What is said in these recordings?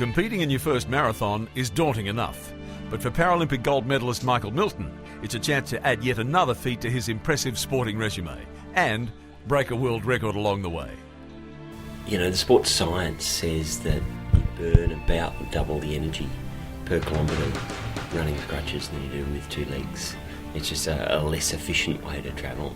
Competing in your first marathon is daunting enough, but for Paralympic gold medalist Michael Milton, it's a chance to add yet another feat to his impressive sporting resume and break a world record along the way. You know, the sports science says that you burn about double the energy per kilometre running with crutches than you do with two legs. It's just a less efficient way to travel,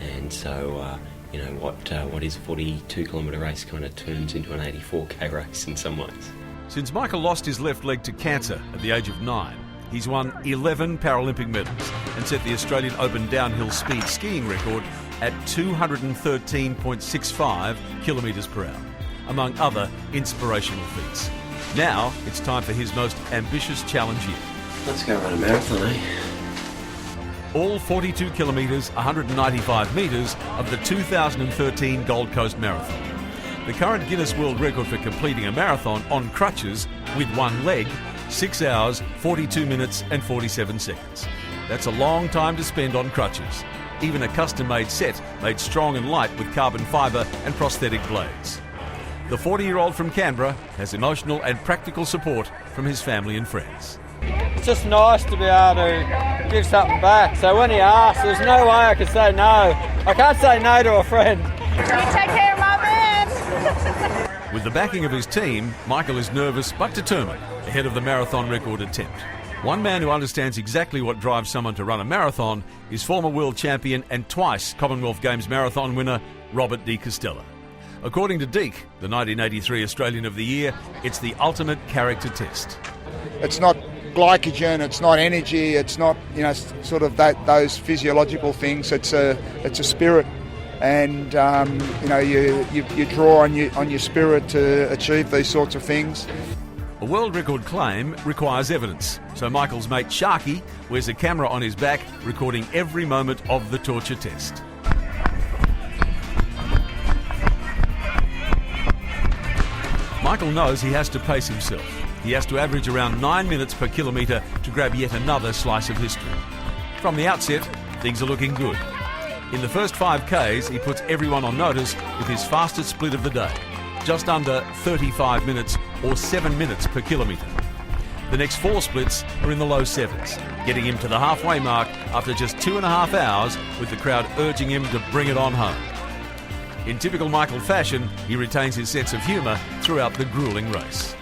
and so you know what is a 42-kilometre race kind of turns into an 84k race in some ways. Since Michael lost his left leg to cancer at the age of 9, he's won 11 Paralympic medals and set the Australian Open downhill speed skiing record at 213.65 kilometres per hour, among other inspirational feats. Now it's time for his most ambitious challenge yet. Let's go run a marathon, eh? All 42 kilometres, 195 metres of the 2013 Gold Coast Marathon. The current Guinness World Record for completing a marathon on crutches with one leg, 6 hours, 42 minutes and 47 seconds. That's a long time to spend on crutches. Even a custom-made set made strong and light with carbon fibre and prosthetic blades. The 40-year-old from Canberra has emotional and practical support from his family and friends. It's just nice to be able to give something back. So when he asked, there's no way I could say no. I can't say no to a friend. You take care of my man. With the backing of his team, Michael is nervous but determined ahead of the marathon record attempt. One man who understands exactly what drives someone to run a marathon is former world champion and twice Commonwealth Games marathon winner Robert De Castella. According to Deke, the 1983 Australian of the Year, it's the ultimate character test. It's not glycogen, it's not energy, it's not, you know, sort of those physiological things. It's a spirit, and you know, you draw on your spirit to achieve these sorts of things. A world record claim requires evidence, so Michael's mate Sharky wears a camera on his back, recording every moment of the torture test. Michael knows he has to pace himself. He has to average around 9 minutes per kilometre to grab yet another slice of history. From the outset, things are looking good. In the first 5Ks, he puts everyone on notice with his fastest split of the day, just under 35 minutes or 7 minutes per kilometre. The next 4 splits are in the low 7s, getting him to the halfway mark after just 2.5 hours, with the crowd urging him to bring it on home. In typical Michael fashion, he retains his sense of humour throughout the gruelling race.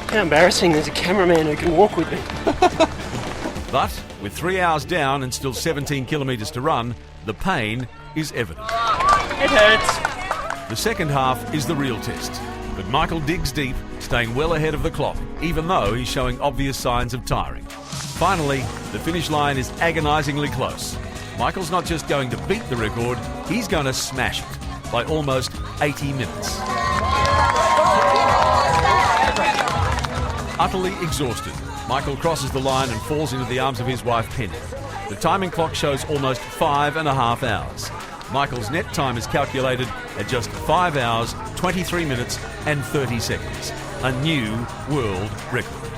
How embarrassing, there's a cameraman who can walk with me. But with 3 hours down and still 17 kilometres to run, the pain is evident. It hurts. The second half is the real test, but Michael digs deep, staying well ahead of the clock, even though he's showing obvious signs of tiring. Finally, the finish line is agonisingly close. Michael's not just going to beat the record, he's going to smash it by almost 80 minutes. Utterly exhausted, Michael crosses the line and falls into the arms of his wife Penny. The timing clock shows almost 5.5 hours. Michael's net time is calculated at just 5 hours, 23 minutes and 30 seconds. A new world record.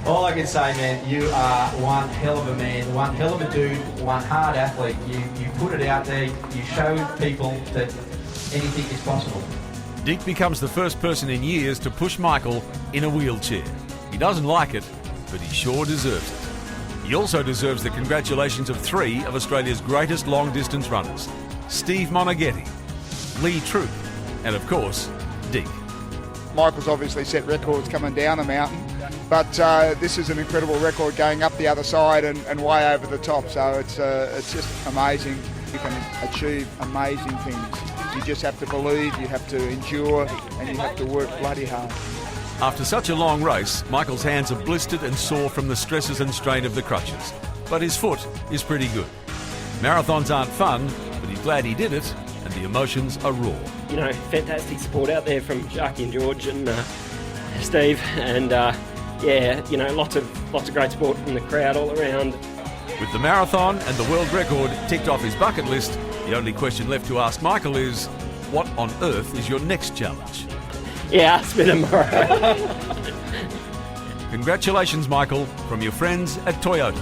All I can say, man, you are one hell of a man, one hell of a dude, one hard athlete. You put it out there, you show people that anything is possible. Deke becomes the first person in years to push Michael in a wheelchair. He doesn't like it, but he sure deserves it. He also deserves the congratulations of 3 of Australia's greatest long-distance runners: Steve Monaghetti, Lee Troop, and of course, Deke. Michael's obviously set records coming down the mountain, but this is an incredible record going up the other side and way over the top. So it's just amazing. You can achieve amazing things. You just have to believe, you have to endure, and you have to work bloody hard. After such a long race, Michael's hands are blistered and sore from the stresses and strain of the crutches, but his foot is pretty good. Marathons aren't fun, but he's glad he did it, and the emotions are raw. You know, fantastic support out there from Sharky and George and Steve, and yeah, you know, lots of great support from the crowd all around. With the marathon and the world record ticked off his bucket list, the only question left to ask Michael is, what on earth is your next challenge? Yeah, ask me tomorrow. Congratulations, Michael, from your friends at Toyota.